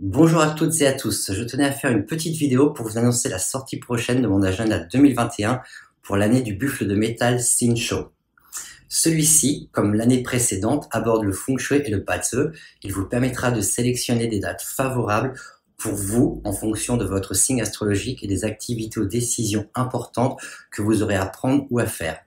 Bonjour à toutes et à tous, je tenais à faire une petite vidéo pour vous annoncer la sortie prochaine de mon agenda 2021 pour l'année du buffle de métal Sin Show. Celui-ci, comme l'année précédente, aborde le Feng Shui et le Batze. Il vous permettra de sélectionner des dates favorables pour vous en fonction de votre signe astrologique et des activités ou décisions importantes que vous aurez à prendre ou à faire.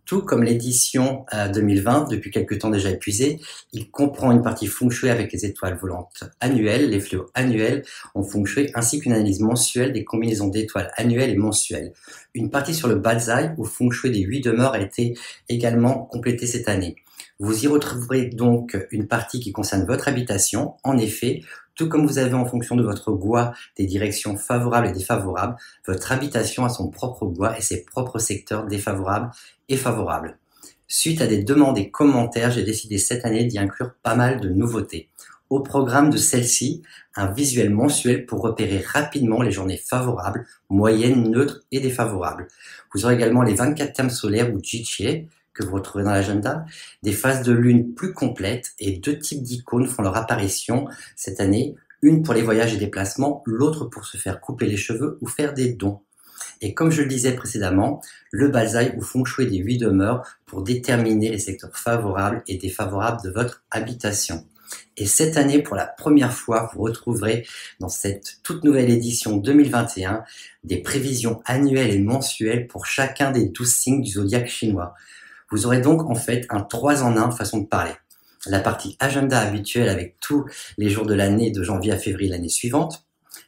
Tout comme l'édition 2020, depuis quelque temps déjà épuisée, il comprend une partie Feng Shui avec les étoiles volantes annuelles, les fléaux annuels en Feng Shui, ainsi qu'une analyse mensuelle des combinaisons d'étoiles annuelles et mensuelles. Une partie sur le Bazai ou Feng Shui des 8 demeures a été également complétée cette année. Vous y retrouverez donc une partie qui concerne votre habitation. En effet, tout comme vous avez en fonction de votre gua des directions favorables et défavorables, votre habitation a son propre gua et ses propres secteurs défavorables et favorables. Suite à des demandes et commentaires, j'ai décidé cette année d'y inclure pas mal de nouveautés. Au programme de celle-ci, un visuel mensuel pour repérer rapidement les journées favorables, moyennes, neutres et défavorables. Vous aurez également les 24 thèmes solaires ou Jichie, que vous retrouvez dans l'agenda, des phases de lune plus complètes et 2 types d'icônes font leur apparition cette année, une pour les voyages et déplacements, l'autre pour se faire couper les cheveux ou faire des dons. Et comme je le disais précédemment, le Bazai ou Feng Shui des 8 demeures pour déterminer les secteurs favorables et défavorables de votre habitation. Et cette année, pour la première fois, vous retrouverez dans cette toute nouvelle édition 2021 des prévisions annuelles et mensuelles pour chacun des 12 signes du zodiaque chinois. Vous aurez donc en fait un 3 en 1 façon de parler. La partie agenda habituelle avec tous les jours de l'année de janvier à février l'année suivante.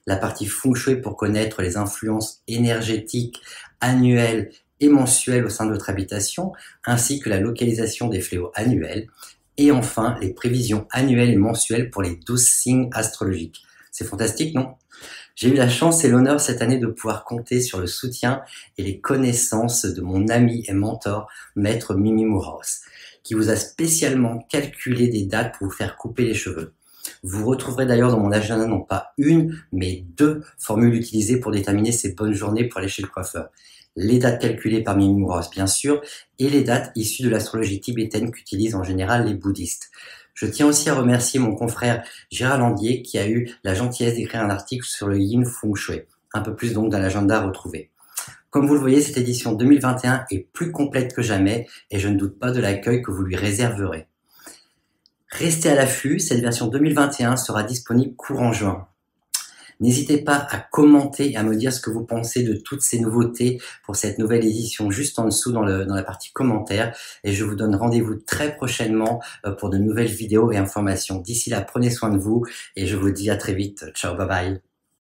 La partie Feng Shui pour connaître les influences énergétiques annuelles et mensuelles au sein de votre habitation, ainsi que la localisation des fléaux annuels. Et enfin, les prévisions annuelles et mensuelles pour les 12 signes astrologiques. C'est fantastique, non? J'ai eu la chance et l'honneur cette année de pouvoir compter sur le soutien et les connaissances de mon ami et mentor, Maître Mimi Mouraus, qui vous a spécialement calculé des dates pour vous faire couper les cheveux. Vous retrouverez d'ailleurs dans mon agenda non pas une, mais 2 formules utilisées pour déterminer ces bonnes journées pour aller chez le coiffeur. Les dates calculées par Mimi Mouraus, bien sûr, et les dates issues de l'astrologie tibétaine qu'utilisent en général les bouddhistes. Je tiens aussi à remercier mon confrère Gérard Landier qui a eu la gentillesse d'écrire un article sur le Yin Feng Shui. Un peu plus donc dans l'agenda à retrouver. Comme vous le voyez, cette édition 2021 est plus complète que jamais et je ne doute pas de l'accueil que vous lui réserverez. Restez à l'affût, cette version 2021 sera disponible courant juin. N'hésitez pas à commenter et à me dire ce que vous pensez de toutes ces nouveautés pour cette nouvelle édition juste en dessous dans la partie commentaires. Et je vous donne rendez-vous très prochainement pour de nouvelles vidéos et informations. D'ici là, prenez soin de vous et je vous dis à très vite. Ciao, bye bye.